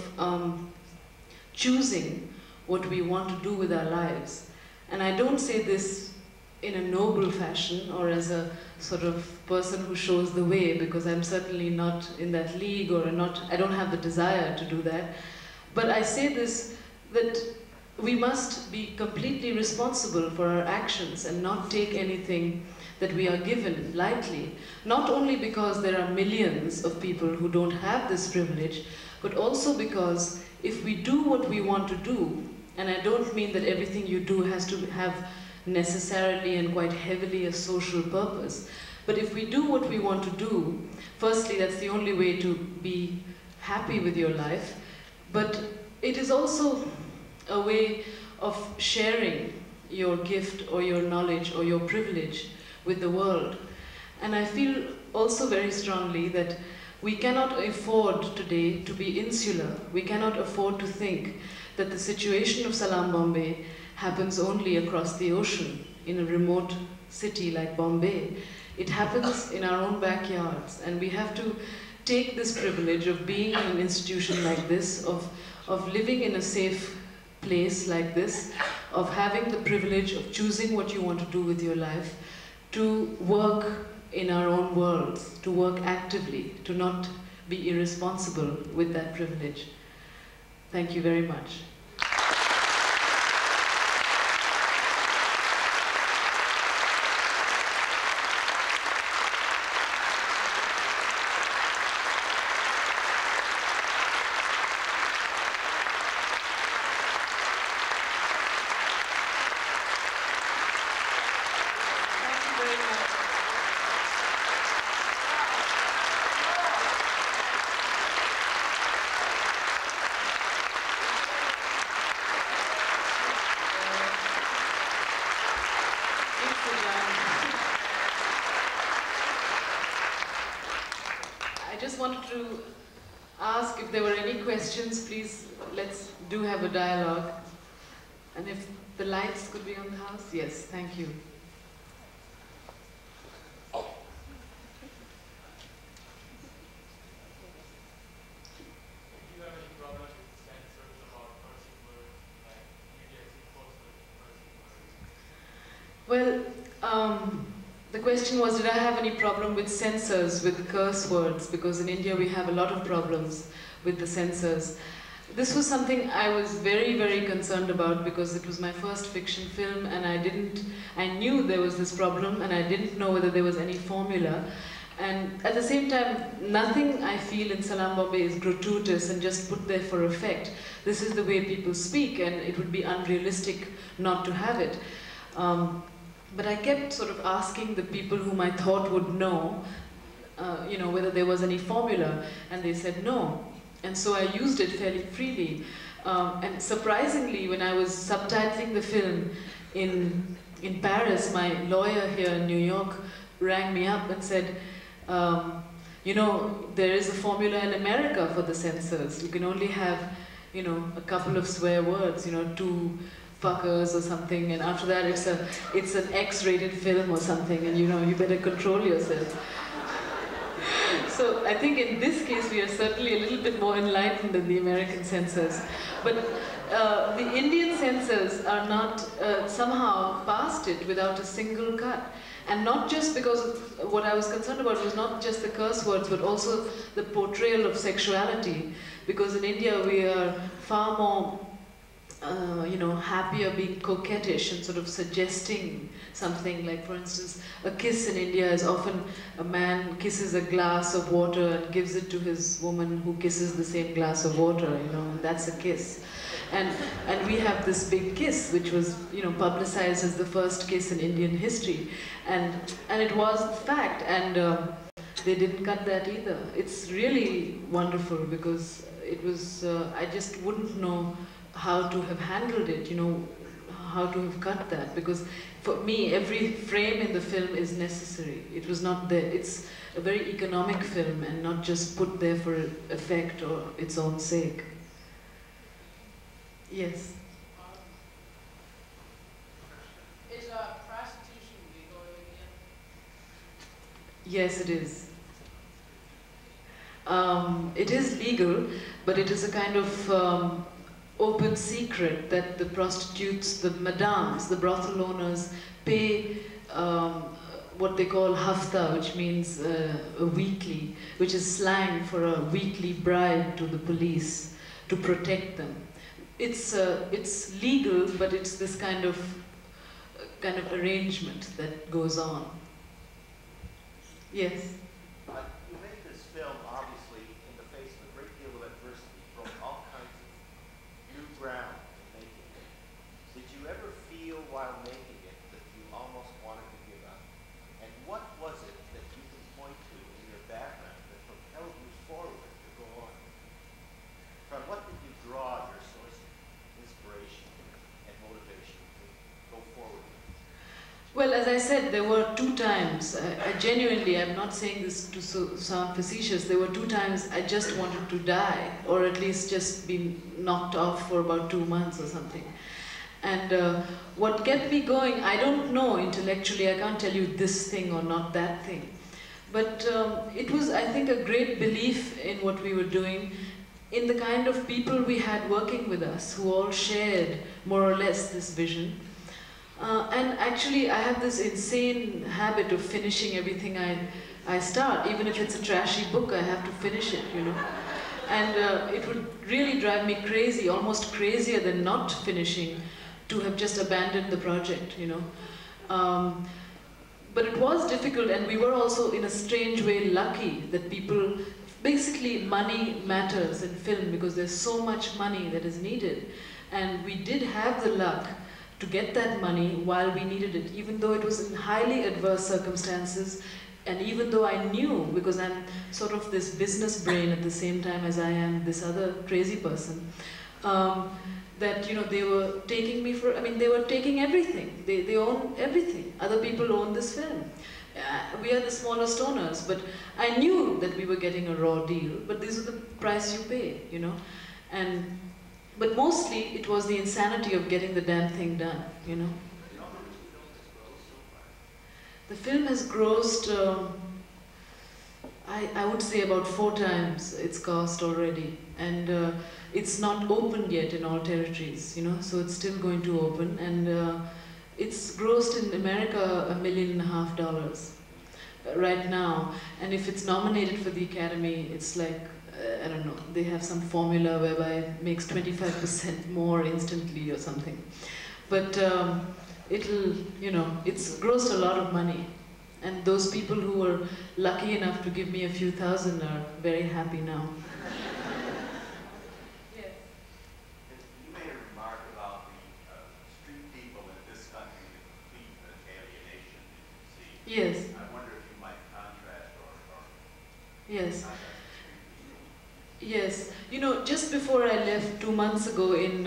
choosing what we want to do with our lives. And I don't say this in a noble fashion or as a sort of person who shows the way, because I'm certainly not in that league, or I don't have the desire to do that. But I say this, that we must be completely responsible for our actions and not take anything that we are given lightly. Not only because there are millions of people who don't have this privilege, but also because if we do what we want to do, and I don't mean that everything you do has to have necessarily and quite heavily a social purpose, but if we do what we want to do, firstly, that's the only way to be happy with your life. But it is also a way of sharing your gift or your knowledge or your privilege with the world. And I feel also very strongly that we cannot afford today to be insular. We cannot afford to think that the situation of Salaam Bombay happens only across the ocean in a remote city like Bombay. It happens in our own backyards, and we have to take this privilege of being in an institution like this, of living in a safe place like this, of having the privilege of choosing what you want to do with your life, to work in our own worlds, to work actively, to not be irresponsible with that privilege. Thank you very much. I just wanted to ask if there were any questions. Please, let's do have a dialogue. And if the lights could be on the house. Yes, thank you. Well, the question was, did I have any problem with censors, with curse words? Because in India we have a lot of problems with the censors. This was something I was very, very concerned about because it was my first fiction film and I knew there was this problem and I didn't know whether there was any formula. And at the same time, nothing I feel in Salaam Bombay is gratuitous and just put there for effect. This is the way people speak and it would be unrealistic not to have it. But I kept sort of asking the people whom I thought would know, whether there was any formula, and they said no. And so I used it fairly freely. And surprisingly, when I was subtitling the film in Paris, my lawyer here in New York rang me up and said, there is a formula in America for the censors. You can only have, a couple of swear words, 2 fuckers or something, and after that it's an X-rated film or something, and you better control yourself. So I think in this case we are certainly a little bit more enlightened than the American censors. But the Indian censors are not somehow past it without a single cut. And not just because of what I was concerned about was not just the curse words, but also the portrayal of sexuality. Because in India we are far more happier being coquettish and sort of suggesting something. Like, for instance, a kiss in India is often a man kisses a glass of water and gives it to his woman who kisses the same glass of water, and that's a kiss. And we have this big kiss, which was, publicized as the first kiss in Indian history. And it was fact, and they didn't cut that either. It's really wonderful because it was, I just wouldn't know how to have handled it, how to have cut that, because for me every frame in the film is necessary. It was not there. It's a very economic film and not just put there for effect or its own sake. Yes. Is prostitution legal in India? Yes, it is. It is legal, but it is a kind of open secret that the prostitutes, the madams, the brothel owners pay what they call hafta, which means a weekly, which is slang for a weekly bribe to the police to protect them. It's legal, but it's this kind of arrangement that goes on. Yes. You made this film, obviously, in the face of a great deal of adversity, from all kinds of new ground in making it. Did you ever feel while making it that you almost wanted to give up? And what was it that you can point to in your background that propelled you forward to go on? From what did you draw your source of inspiration and motivation to go forward? Well, as I said, there were 2 times, I genuinely, I'm not saying this to sound facetious, there were 2 times I just wanted to die, or at least just be knocked off for about 2 months or something. And what kept me going, I don't know intellectually, I can't tell you this thing or not that thing. But it was, I think, a great belief in what we were doing, in the kind of people we had working with us, who all shared, more or less, this vision. And actually, I have this insane habit of finishing everything I start. Even if it's a trashy book, I have to finish it, And it would really drive me crazy, almost crazier than not finishing, to have just abandoned the project, But it was difficult, and we were also, in a strange way, lucky that people... Basically, money matters in film because there's so much money that is needed. And we did have the luck to get that money while we needed it, even though it was in highly adverse circumstances, and even though I knew, because I'm sort of this business brain at the same time as I am this other crazy person, that they were taking me for, they were taking everything. They own everything. Other people own this film. we are the smallest owners, but I knew that we were getting a raw deal, but this is the price you pay, you know. But mostly it was the insanity of getting the damn thing done, you know. The film has grossed, I would say about 4 times its cost already, and it's not opened yet in all territories, you know, so it's still going to open, and it's grossed in America $1.5 million right now, and if it's nominated for the Academy, it's like, I don't know, they have some formula whereby it makes 25% more instantly or something. But it'll, you know, it's grossed a lot of money. And those people who were lucky enough to give me a few thousand are very happy now. Yes. You made a remark about the street people in this country, the complete alienation that you see. Yes. I wonder if you might contrast or Yes. contrast the street people. Yes. You know, just before I left 2 months ago in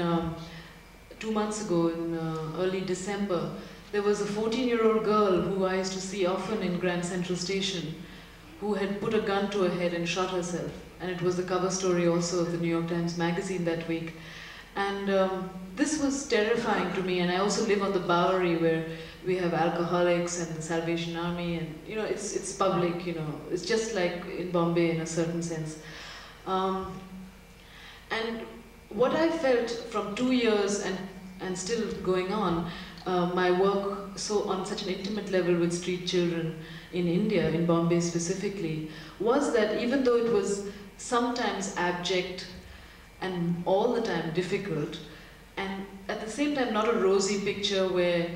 early December, there was a 14-year-old girl who I used to see often in Grand Central Station who had put a gun to her head and shot herself. And it was the cover story also of the New York Times Magazine that week. And this was terrifying to me, and I also live on the Bowery where we have alcoholics and the Salvation Army, and you know, it's public, you know, it's just like in Bombay in a certain sense. And what I felt from 2 years and still going on, my work on such an intimate level with street children in India, in Bombay specifically, was that even though it was sometimes abject and all the time difficult, and at the same time not a rosy picture where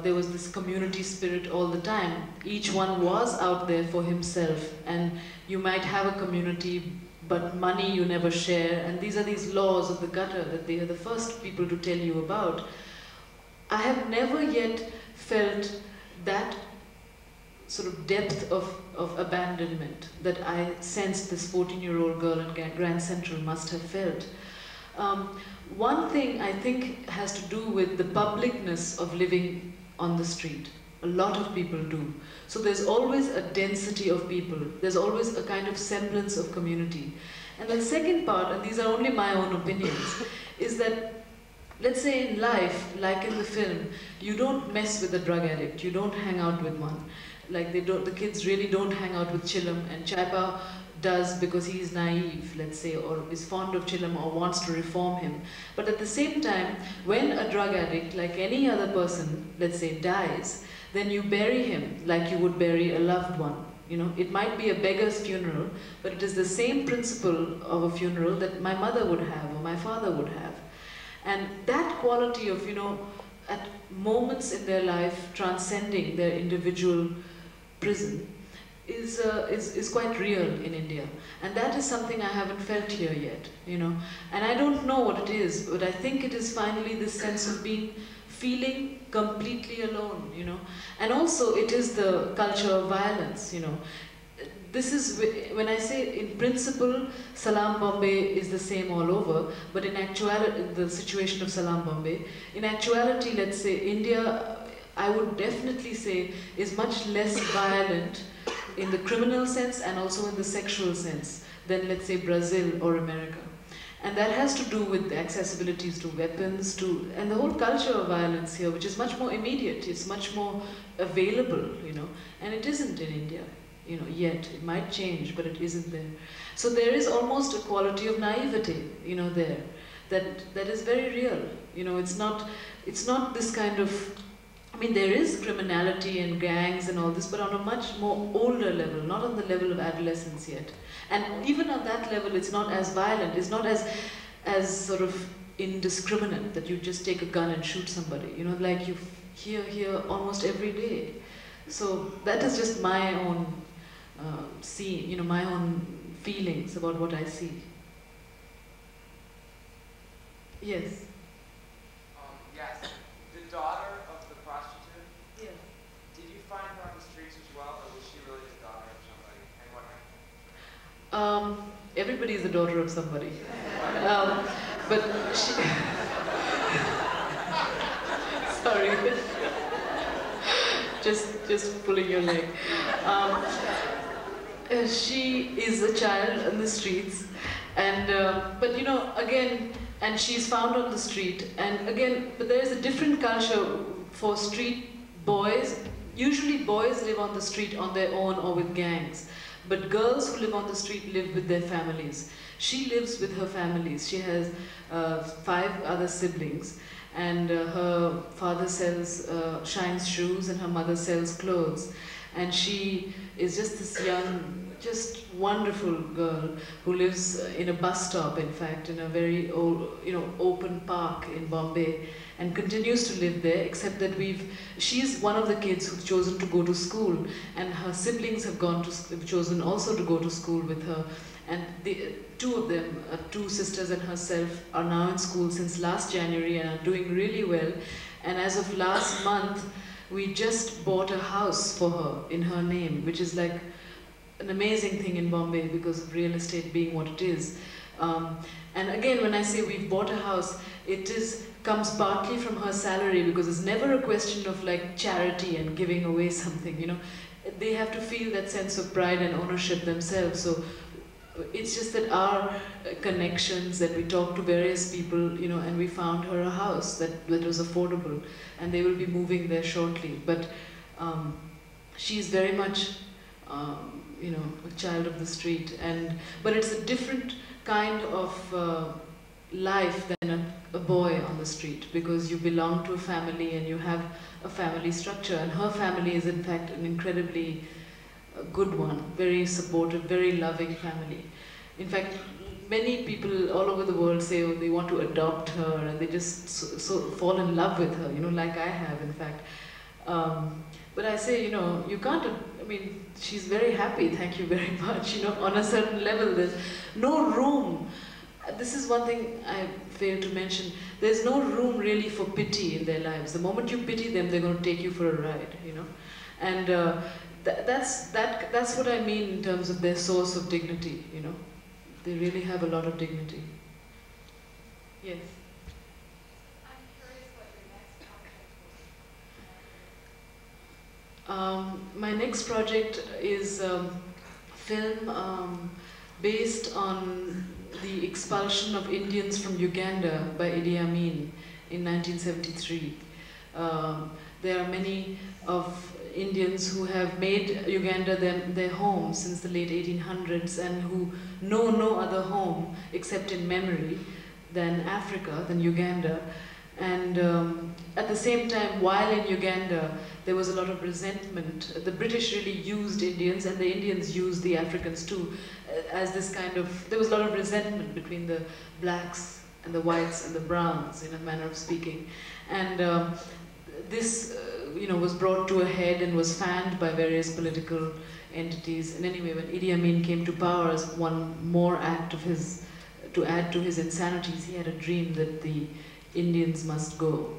there was this community spirit all the time. Each one was out there for himself, and you might have a community, but money you never share, and these are these laws of the gutter that they are the first people to tell you about. I have never yet felt that sort of depth of abandonment that I sensed this 14-year-old girl in Grand Central must have felt. One thing I think has to do with the publicness of living on the street. A lot of people do. So there's always a density of people. There's always a kind of semblance of community. And the second part, and these are only my own opinions, is that let's say in life, like in the film, you don't mess with a drug addict, you don't hang out with one. Like the kids really don't hang out with Chilam, and Chaipa does because he is naive, let's say, or is fond of Chilam or wants to reform him. But at the same time, when a drug addict, like any other person, let's say, dies, then you bury him like you would bury a loved one. You know, it might be a beggar's funeral, but it is the same principle of a funeral that my mother would have or my father would have. And that quality of, you know, at moments in their life transcending their individual prison is quite real in India. And that is something I haven't felt here yet, you know. And I don't know what it is, but I think it is finally this sense of feeling completely alone, you know. And also it is the culture of violence, you know. This is, when I say in principle, Salaam Bombay is the same all over, but in actuality, the situation of Salaam Bombay, in actuality, let's say, India, I would definitely say, is much less violent in the criminal sense and also in the sexual sense than, let's say, Brazil or America. And that has to do with the accessibilities to weapons, and the whole culture of violence here, which is much more immediate, it's much more available, you know, and it isn't in India. You know, yet. It might change, but it isn't there. So there is almost a quality of naivety, you know, there, that is very real. You know, it's not this kind of, I mean, there is criminality and gangs and all this, but on a much more older level, not on the level of adolescence yet. And even on that level, it's not as violent, it's not as sort of indiscriminate that you just take a gun and shoot somebody, you know, like you hear here almost every day. So that is just my own you know, my own feelings about what I see. Yes. Yes. The daughter of the prostitute. Yeah. Did you find her on the streets as well, or was she really the daughter of somebody? And what happened? Everybody is the daughter of somebody. But she... Sorry. Just just pulling your leg. She is a child on the streets, and but you know, again, and she's found on the street, and again, but there is a different culture for street boys. Usually boys live on the street on their own or with gangs, but girls who live on the street live with their families. She lives with her families. She has 5 other siblings, and her father shines shoes, and her mother sells clothes. And she is just this young, just wonderful girl who lives in a bus stop, in fact, in a very old, open park in Bombay, and continues to live there, except that she's one of the kids who've chosen to go to school, and her siblings have chosen also to go to school with her. And the 2 of them, 2 sisters and herself, are now in school since last January and are doing really well. And as of last month, we just bought a house for her in her name, which is like an amazing thing in Bombay because of real estate being what it is. And again, when I say we've bought a house, comes partly from her salary, because it's never a question of like charity and giving away something, you know. They have to feel that sense of pride and ownership themselves. So it's just that our connections, that we talked to various people, you know, and we found her a house that was affordable, and they will be moving there shortly. But she's very much, a child of the street, but it's a different kind of life than a boy on the street, because you belong to a family and you have a family structure, and her family is in fact an incredibly good one, very supportive, very loving family. In fact, many people all over the world say they want to adopt her, and they just so fall in love with her, you know, like I have, in fact. But I say, you know, you can't, she's very happy, thank you very much, you know, on a certain level. There's no room. This is one thing I failed to mention. There's no room really for pity in their lives. The moment you pity them, they're going to take you for a ride, you know. And that's what I mean in terms of their source of dignity, you know. They really have a lot of dignity. Yes. I'm curious what your next project will be. My next project is film based on the expulsion of Indians from Uganda by Idi Amin in 1973. There are many of Indians who have made Uganda their home since the late 1800s, and who know no other home except in memory than Africa, than Uganda. And at the same time, while in Uganda, there was a lot of resentment. The British really used Indians, and the Indians used the Africans too, as this kind of, there was a lot of resentment between the blacks and the whites and the browns, in a manner of speaking. And this was brought to a head and was fanned by various political entities. And anyway, when Idi Amin came to power, as one more act of his, to add to his insanities, he had a dream that the Indians must go.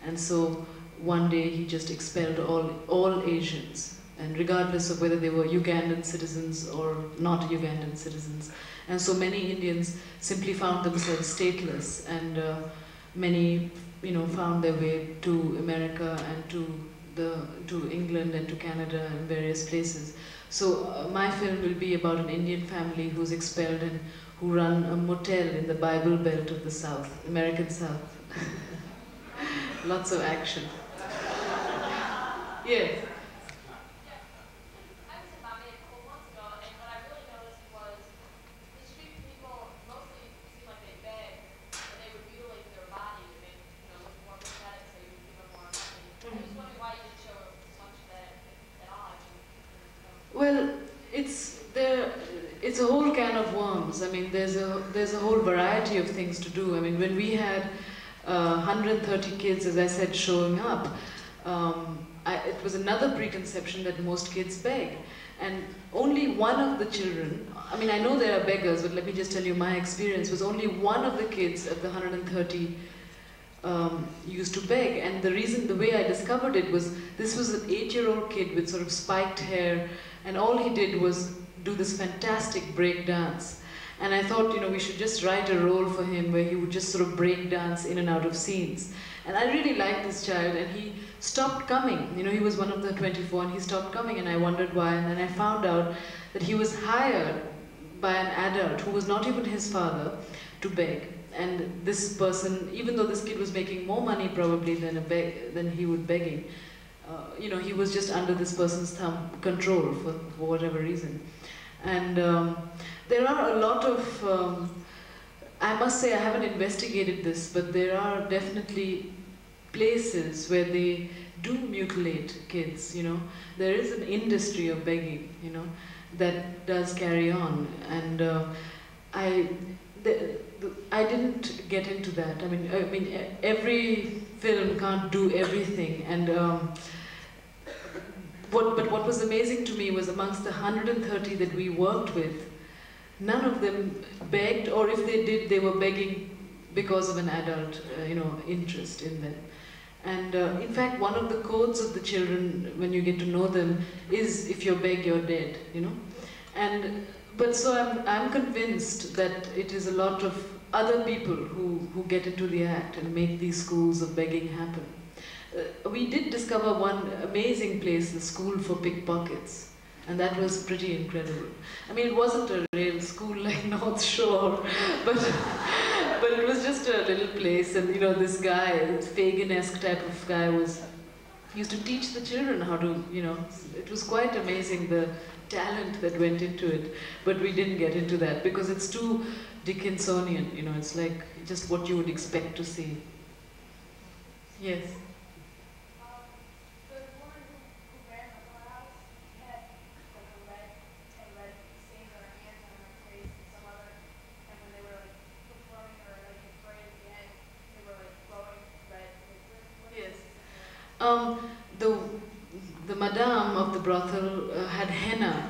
And so one day he just expelled all Asians, and regardless of whether they were Ugandan citizens or not Ugandan citizens. And so many Indians simply found themselves stateless, and many found their way to America and to England and to Canada and various places. So my film will be about an Indian family who's expelled and who run a motel in the Bible Belt of the South, American South. Lots of action. Yes. Well, it's a whole can of worms. I mean, there's a whole variety of things to do. I mean, when we had 130 kids, as I said, showing up, it was another preconception that most kids beg. And only one of the children, I mean, I know there are beggars, but let me just tell you my experience, was only one of the kids of the 130 used to beg. And the way I discovered it was, this was an 8-year-old kid with sort of spiked hair, and all he did was do this fantastic break dance. And I thought, we should just write a role for him where he would just sort of break dance in and out of scenes. And I really liked this child, and he stopped coming. He was one of the 24, and he stopped coming, and I wondered why. And then I found out that he was hired by an adult who was not even his father to beg. And this person, even though this kid was making more money probably than he would begging, he was just under this person's control for whatever reason. And there are a lot of, I must say I haven't investigated this, but there are definitely places where they do mutilate kids, There is an industry of begging, that does carry on. And I didn't get into that. I mean, every film can't do everything. And but what was amazing to me was amongst the 130 that we worked with, none of them begged, or if they did, they were begging because of an adult, interest in them. And in fact, one of the codes of the children, when you get to know them, is if you beg, you're dead, But so I'm convinced that it is a lot of other people who get into the act and make these schools of begging happen. We did discover one amazing place, the school for pickpockets, and that was pretty incredible. I mean, it wasn't a real school like North Shore, but it was just a little place, and this guy, this Fagin-esque type of guy, used to teach the children how to, it was quite amazing, the talent that went into it, but we didn't get into that because it's too Dickinsonian, it's like just what you would expect to see. Yes? The woman who ran the house had like a red stains on her hands and on her face and some other, and when they were like performing or like right at the end, they were like glowing red liquid. Yes. The madame of the brothel had henna,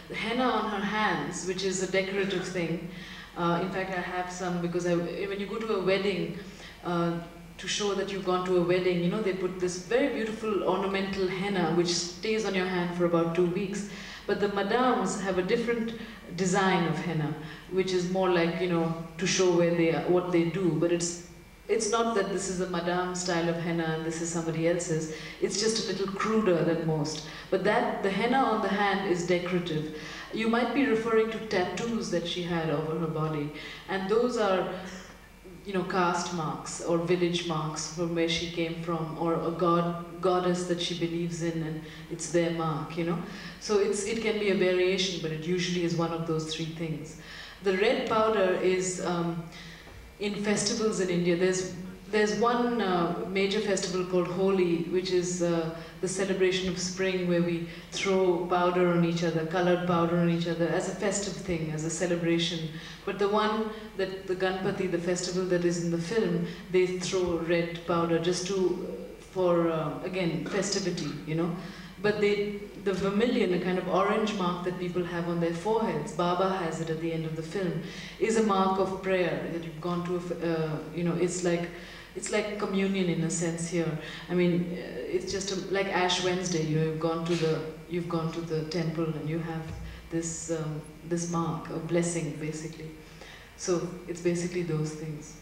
the henna on her hands, which is a decorative thing. In fact, I have some because when you go to a wedding, to show that you've gone to a wedding, they put this very beautiful ornamental henna which stays on your hand for about 2 weeks. But the madames have a different design of henna, which is more like, to show where they are, what they do. But it's not that this is a madame style of henna and this is somebody else's. It's just a little cruder than most. But the henna on the hand is decorative. You might be referring to tattoos that she had over her body. And those are, caste marks or village marks from where she came from, or a goddess that she believes in, and it's their mark, So it can be a variation, but it usually is one of those 3 things. The red powder is in festivals in India. There's one major festival called Holi, which is the celebration of spring, where we throw powder on each other, colored powder on each other, as a festive thing, as a celebration. But the one that the Ganpati, the festival that is in the film, they throw red powder just for again, festivity, But the vermilion, a kind of orange mark that people have on their foreheads, Baba has it at the end of the film, is a mark of prayer, that you've gone to, it's like communion in a sense here. I mean, it's just like Ash Wednesday, you've gone to the temple and you have this mark of blessing, basically. So it's basically those things.